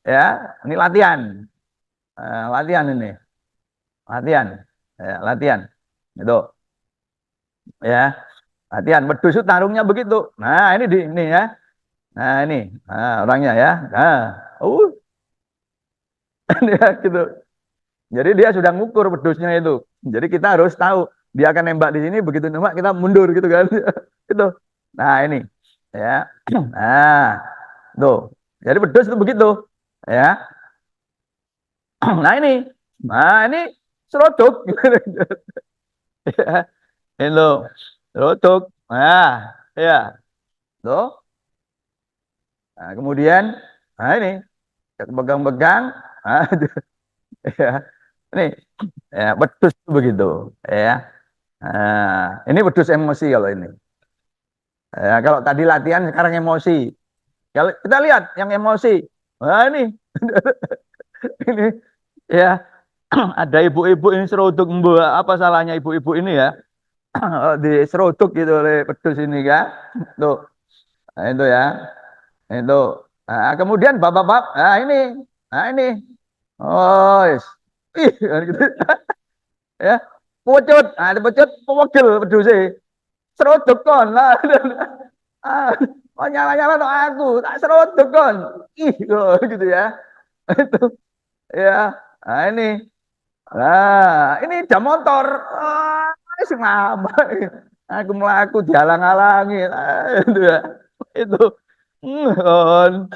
ya ini latihan. Latihan ini latihan ya, latihan itu ya latihan wedhus itu tarungnya begitu. Nah ini ya. Nah ini orangnya ya. Nah uh ini ya, gitu. Jadi dia sudah ngukur pedusnya itu. Jadi kita harus tahu dia akan nembak di sini, begitu nembak kita mundur gitu kan. Gitu. Nah, ini ya. Nah, tuh. Jadi pedus itu begitu. Ya. Nah, ini. Nah, ini seruduk. Ya, itu. Seruduk. Nah, ya. Tuh. Nah, kemudian ini pegang-pegang. Nah, ya. Ini ya, pedus itu begitu, ya. Nah, ini wedhus emosi kalau ini. Ya, kalau tadi latihan sekarang emosi. Kalau kita lihat yang emosi. Nah, ini ini ya ada ibu-ibu ini seruduk mbak. Apa salahnya ibu-ibu ini ya? Diseruduk gitu oleh wedhus ini kan. Tuh, nah, itu ya. Itu. Nah, kemudian bapak-bapak, nah ini. Nah, ini. Oh, yes. Ih, gitu. Ya. Pucut, nah, pucut pewegel wedhus seruduk kon lah. Ah, oh nyala-nyala no aku, tak seruduk kon. Ih, oh, gitu ya. Itu ya. Nah, ini jam motor. Ah, sing lama. Aku melaku dihalang-halangi. Itu ya. Itu. Kon.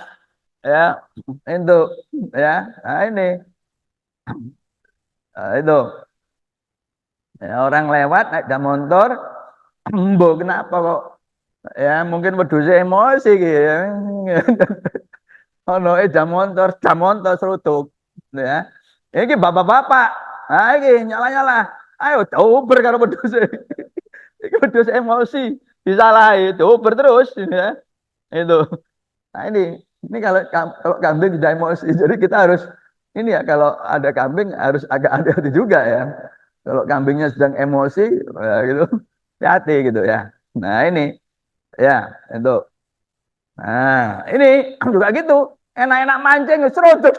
Ya, itu ya. Nah, ini. Itu. Ya, orang lewat naik jam motor. Mbok kenapa kok ya mungkin wedhusnya emosi gitu ya. Ono jam montor serutuk ya. Iki bapak-bapak. Nah, iki nyala-nyala. Ayo coba karo wedhus. Iki wedhus emosi, disalahi, coba terus ya. Itu. Nah, ini kalau kambing tidak emosi. Jadi kita harus ini ya kalau ada kambing harus agak hati-hati juga ya. Kalau kambingnya sedang emosi ya gitu, hati gitu ya. Nah, ini ya, itu. Nah, ini juga gitu. Enak-enak mancing, seruduk.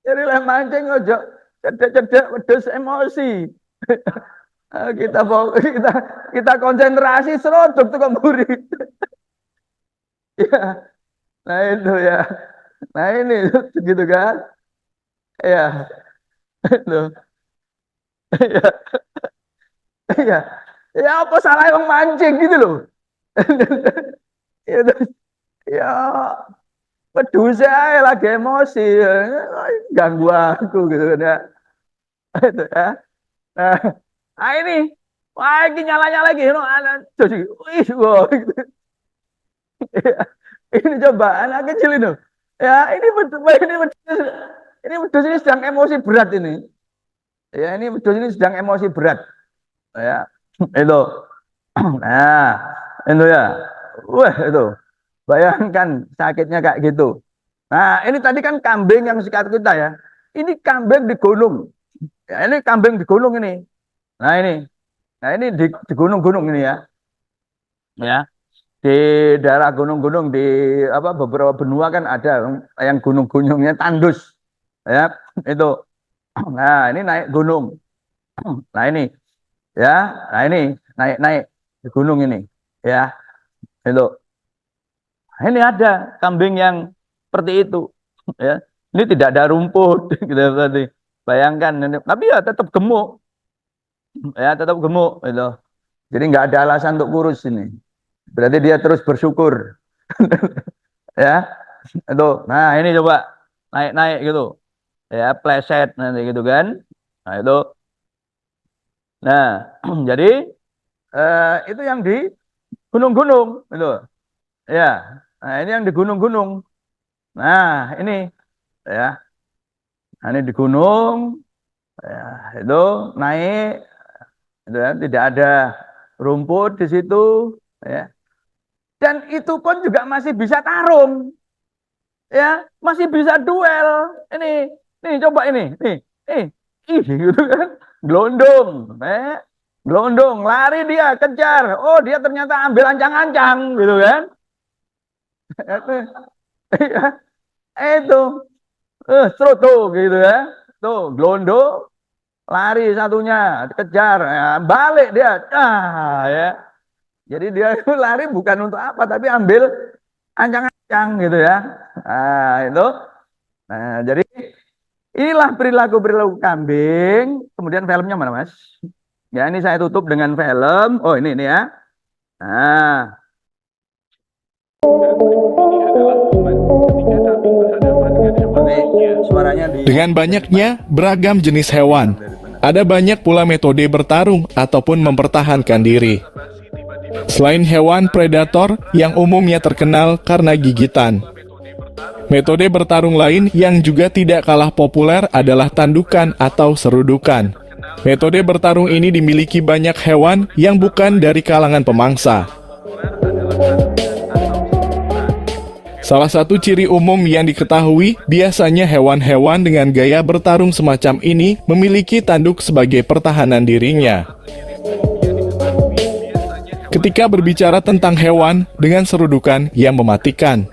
Jadi lah mancing ojo cedek-cedek wedhus emosi. Kita konsentrasi seruduk tuh kemburi. Ya, nah itu ya. Nah ini gitu kan. Ya, itu. Ya, ya. Ya apa salah yang mancing gitu loh. Itu ya pedus aja lagi emosi. Ganggu aku gitu kan ya. Itu ya. Nah, ini wah ini nyala-nyala lagi no jadi wih wow, gitu. Ini coba anak kecil itu ya ini wedhus ini sedang emosi berat ini ya ini wedhus ini sedang emosi berat ya itu nah itu ya wah itu bayangkan sakitnya kayak gitu. Nah ini tadi kan kambing yang sikat kita ya, ini kambing di gunung ya, ini kambing di gunung ini. Nah ini di gunung-gunung ini ya di daerah gunung-gunung di apa beberapa benua kan ada yang gunung-gunungnya tandus ya itu. Nah ini naik gunung. Nah ini ya, nah ini naik-naik di gunung ini ya itu. Nah, ini ada kambing yang seperti itu ya. Ini tidak ada rumput gitu tadi. Bayangkan, tapi ya tetap gemuk, ya tetap gemuk itu. Jadi nggak ada alasan untuk kurus ini. Berarti dia terus bersyukur, ya. Itu, nah ini coba naik-naik gitu, ya pleset nanti gitu kan. Nah itu, nah jadi itu yang di gunung-gunung itu, ya. Nah ini yang di gunung-gunung. Nah ini, ya, nah, ini di gunung, ya, itu naik, itu ya, tidak ada rumput di situ, ya. Dan itu pun juga masih bisa tarung, ya, masih bisa duel. Ini, nih coba nih, ih, gitu kan, gelondong, gelondong, lari dia kejar. Oh, dia ternyata ambil ancang-ancang, gitu kan? Itu, stroto, gitu ya. Tuh, gelondong, lari satunya, kejar, ya, balik dia, ya. Jadi dia itu lari bukan untuk apa, tapi ambil ancang-ancang gitu ya. Nah, itu. Nah, jadi inilah perilaku-perilaku kambing. Kemudian filmnya mana, Mas? Ya, ini saya tutup dengan film. Oh, ini ya. Nah, suaranya di... Dengan banyaknya beragam jenis hewan, ada banyak pula metode bertarung ataupun mempertahankan diri. Selain hewan predator yang umumnya terkenal karena gigitan, metode bertarung lain yang juga tidak kalah populer adalah tandukan atau serudukan. Metode bertarung ini dimiliki banyak hewan yang bukan dari kalangan pemangsa. Salah satu ciri umum yang diketahui, biasanya hewan-hewan dengan gaya bertarung semacam ini memiliki tanduk sebagai pertahanan dirinya. Ketika berbicara tentang hewan dengan serudukan yang mematikan,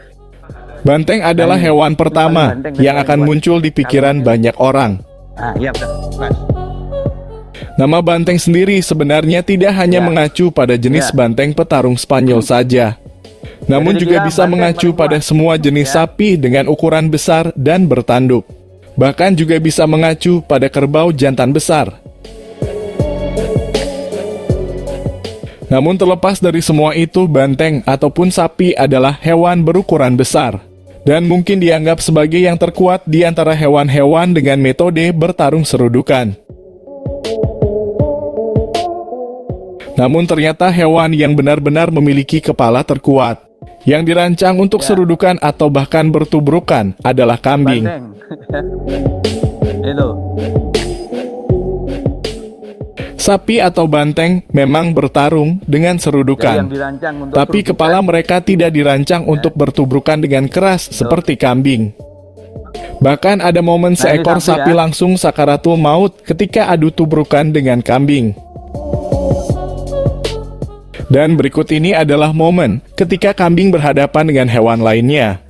banteng adalah hewan pertama yang akan muncul di pikiran banyak orang. Nama banteng sendiri sebenarnya tidak hanya mengacu pada jenis banteng petarung Spanyol saja, namun juga bisa mengacu pada semua jenis sapi dengan ukuran besar dan bertanduk. Bahkan juga bisa mengacu pada kerbau jantan besar. Namun terlepas dari semua itu, banteng ataupun sapi adalah hewan berukuran besar dan mungkin dianggap sebagai yang terkuat di antara hewan-hewan dengan metode bertarung serudukan. Namun ternyata hewan yang benar-benar memiliki kepala terkuat, yang dirancang untuk serudukan atau bahkan bertubrukan adalah kambing. Itu. Sapi atau banteng memang bertarung dengan serudukan, tapi kepala mereka tidak dirancang untuk bertubrukan dengan keras seperti kambing. Bahkan ada momen seekor sapi langsung sakaratul maut ketika adu tubrukan dengan kambing. Dan berikut ini adalah momen ketika kambing berhadapan dengan hewan lainnya.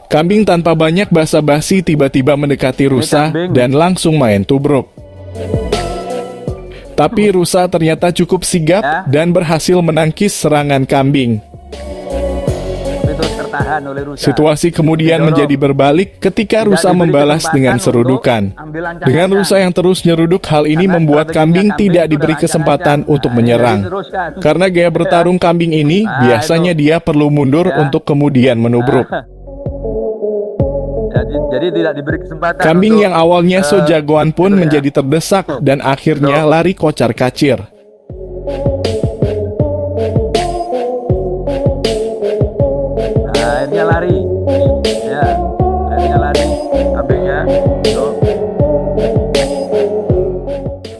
Kambing tanpa banyak basa-basi tiba-tiba mendekati rusa dan langsung main tubruk. Tapi rusa ternyata cukup sigap dan berhasil menangkis serangan kambing. Situasi kemudian menjadi berbalik ketika rusa membalas dengan serudukan. Dengan rusa yang terus nyeruduk, hal ini membuat kambing tidak diberi kesempatan untuk menyerang. Karena gaya bertarung kambing ini, biasanya dia perlu mundur untuk kemudian menubruk. Jadi tidak diberi kesempatan. Kambing yang awalnya so jagoan pun menjadi terdesak dan akhirnya lari kocar-kacir. Akhirnya lari, ya, akhirnya lari, kambingnya.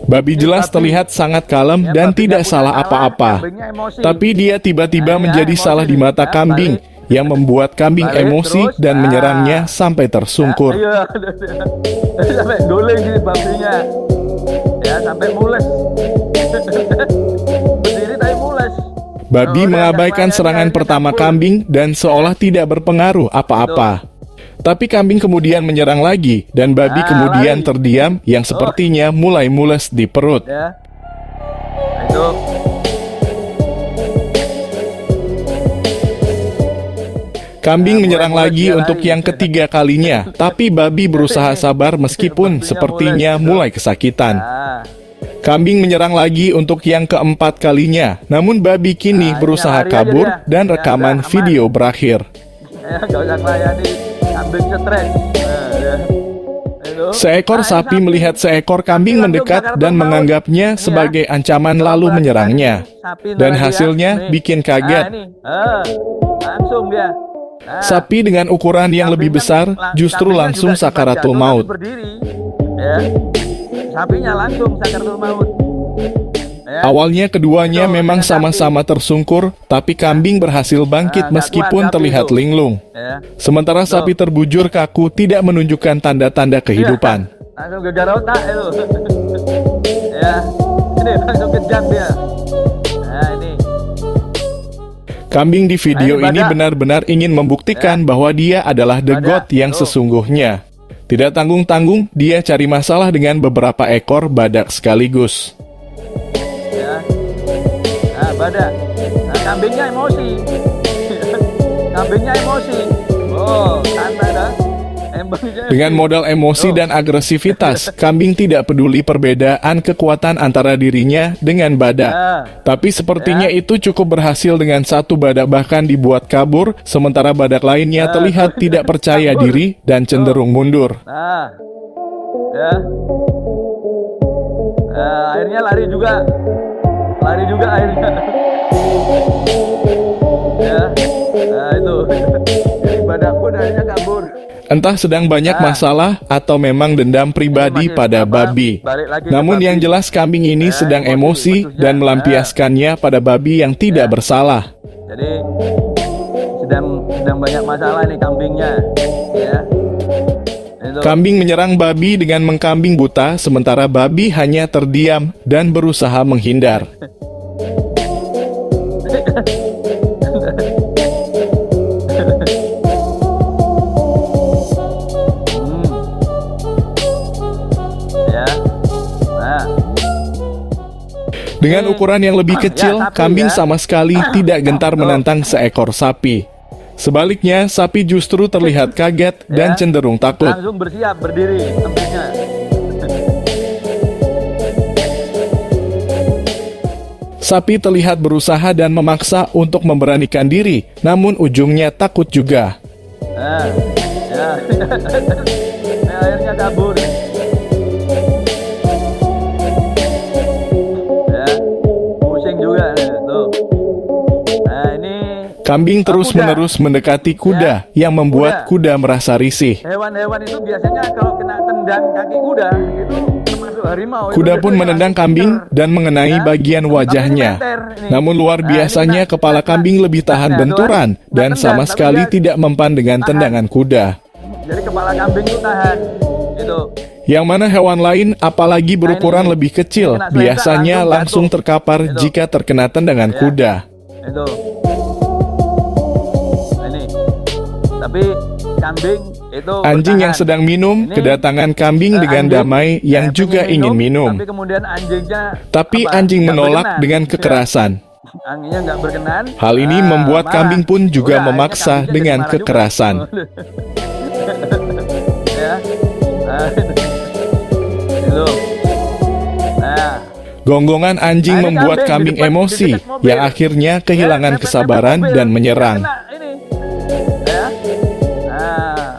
Babi jelas terlihat sangat kalem dan tidak salah apa-apa. Tapi dia tiba-tiba menjadi salah di mata kambing, yang membuat kambing emosi dan menyerangnya sampai tersungkur. Sampai guling di babinya, ya, sampai mules. Berdiri tapi mules. Babi mengabaikan serangan pertama kambing dan seolah tidak berpengaruh apa-apa. Tapi kambing kemudian menyerang lagi dan babi kemudian terdiam yang sepertinya mulai mules di perut. Ya. Itu. Kambing menyerang lagi untuk yang ketiga kalinya, tapi babi berusaha sabar meskipun sepertinya mulai kesakitan. Nah, Kambing menyerang lagi untuk yang keempat kalinya, namun babi kini berusaha kabur dan rekaman video berakhir. ya nggak usah melayani kambing stres. Ya. Itu. Seekor sapi melihat seekor kambing mendekat dan menganggapnya sebagai ancaman lalu menyerangnya. Dan hasilnya bikin kaget. Langsung dia. Nah, Sapi dengan ukuran yang lebih besar justru kambingnya langsung juga sempat sakaratul jatuh, maut. tapi berdiri. Ya. Sapinya langsung sakaratul maut. Ya. Awalnya keduanya memang sama-sama tersungkur, tapi kambing berhasil bangkit meskipun terlihat linglung. Ya. Sementara sapi terbujur kaku tidak menunjukkan tanda-tanda kehidupan. Langsung gegar otak itu. Ya. Ini langsung kejang dia. Nah, ini. Kambing di video ini benar-benar ingin membuktikan bahwa dia adalah the god yang sesungguhnya. Tidak tanggung-tanggung, dia cari masalah dengan beberapa ekor badak sekaligus. Ya. Nah, badak. Nah, kambingnya emosi. Kambingnya emosi. Oh, santai dah. Dengan modal emosi dan agresivitas, kambing tidak peduli perbedaan kekuatan antara dirinya dengan badak. Tapi sepertinya itu cukup berhasil dengan satu badak bahkan dibuat kabur, sementara badak lainnya terlihat tidak percaya diri dan cenderung mundur. Nah, ya. Akhirnya lari juga akhirnya. Ya, nah itu. Jadi badak pun akhirnya kabur. Entah sedang banyak masalah atau memang dendam pribadi pada babi. Namun yang jelas kambing ini sedang emosi dan melampiaskannya pada babi yang tidak bersalah. Jadi sedang banyak masalah nih kambingnya, ya. Itu. Kambing menyerang babi dengan mengkambing buta, sementara babi hanya terdiam dan berusaha menghindar. Dengan ukuran yang lebih kecil, kambing sama sekali tidak gentar menantang seekor sapi. Sebaliknya, sapi justru terlihat kaget dan cenderung takut. Langsung bersiap berdiri kambingnya. Sapi terlihat berusaha dan memaksa untuk memberanikan diri, namun ujungnya takut juga. Nah, ya. Nah, akhirnya kabur. Kambing terus-menerus mendekati kuda yang membuat kuda merasa risih. Hewan-hewan itu biasanya kalau kena tendang kaki kuda itu termasuk harimau. Kuda pun menendang kambing dan mengenai bagian wajahnya. Namun luar biasanya kepala kambing lebih tahan benturan dan sama sekali tidak mempan dengan tendangan kuda. Jadi kepala kambing itu tahan. Itu. Yang mana hewan lain apalagi berukuran lebih kecil biasanya langsung terkapar jika terkena tendangan kuda. Itu. Tapi kambing itu anjing yang sedang minum kedatangan kambing dengan damai yang juga ingin minum. Tapi kemudian Tapi anjing menolak dengan kekerasan. Anjingnya nggak berkenan. Hal ini membuat kambing pun juga memaksa dengan kekerasan. Ya. Itu. Gonggongan anjing membuat kambing emosi yang akhirnya kehilangan kesabaran dan menyerang.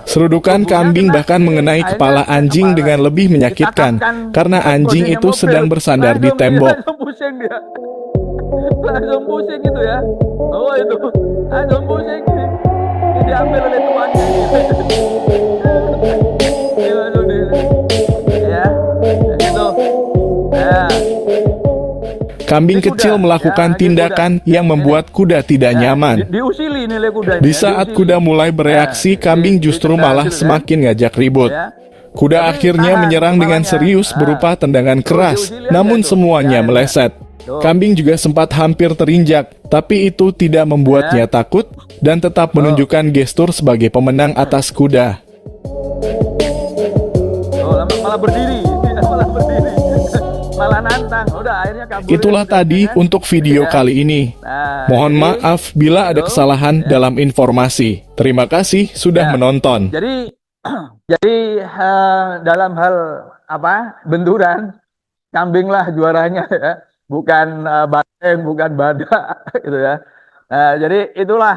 Serudukan kambing bahkan mengenai kepala anjing dengan lebih menyakitkan karena anjing itu sedang bersandar di tembok. Langsung pusing itu ya. Oh itu, langsung pusing. Ini diambil oleh tuannya. Ya, itu. Ya. Kambing kecil melakukan tindakan yang membuat kuda tidak nyaman. Di saat kuda mulai bereaksi, kambing justru malah semakin ngajak ribut. Kuda akhirnya menyerang dengan serius berupa tendangan keras, namun semuanya meleset. Kambing juga sempat hampir terinjak, tapi itu tidak membuatnya takut dan tetap menunjukkan gestur sebagai pemenang atas kuda. Malah berdiri, malah nantang. Udah akhirnya Itulah tadi untuk video kali ini. Nah, Mohon jadi, maaf bila ada kesalahan dalam informasi. Terima kasih sudah Ya. menonton. Jadi dalam hal apa benturan, kambinglah juaranya ya, bukan banteng, bukan badak gitu ya. Jadi itulah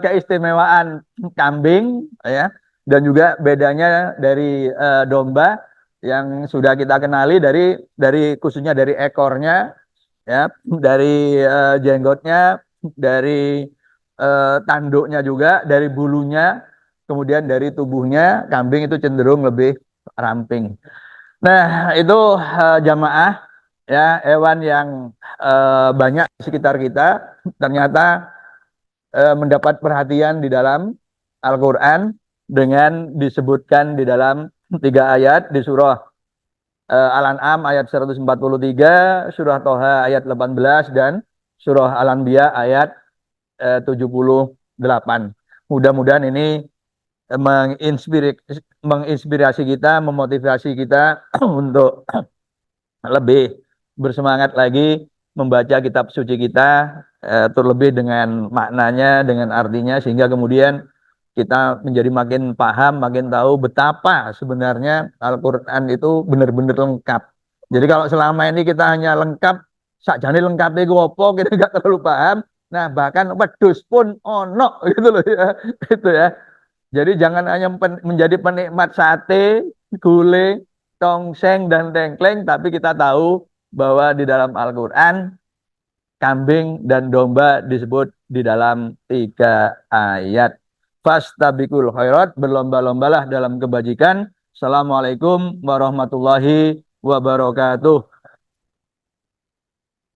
keistimewaan kambing ya, dan juga bedanya dari domba yang sudah kita kenali dari khususnya dari ekornya ya, dari jenggotnya, dari tanduknya juga, dari bulunya, kemudian dari tubuhnya. Kambing itu cenderung lebih ramping. Nah, itu jamaah ya, hewan yang banyak di sekitar kita ternyata mendapat perhatian di dalam Al-Qur'an dengan disebutkan di dalam 3 ayat di surah Al-An'am ayat 143, surah Toha ayat 18, dan surah Al-Anbiya ayat 78. Mudah-mudahan ini menginspirasi kita, memotivasi kita untuk lebih bersemangat lagi membaca kitab suci kita, terlebih dengan maknanya, dengan artinya, sehingga kemudian kita menjadi makin paham, makin tahu betapa sebenarnya Al-Quran itu benar-benar lengkap. Jadi kalau selama ini kita hanya lengkap, sakjane lengkap itu apa, kita nggak terlalu paham. Nah, bahkan wedhus pun ono gitu loh ya. Itu ya. Jadi jangan hanya menjadi penikmat sate, gulai, tongseng, dan tengkleng, tapi kita tahu bahwa di dalam Al-Quran kambing dan domba disebut di dalam 3 ayat. Fastabikul khairat, berlomba-lombalah dalam kebajikan. Assalamualaikum warahmatullahi wabarakatuh.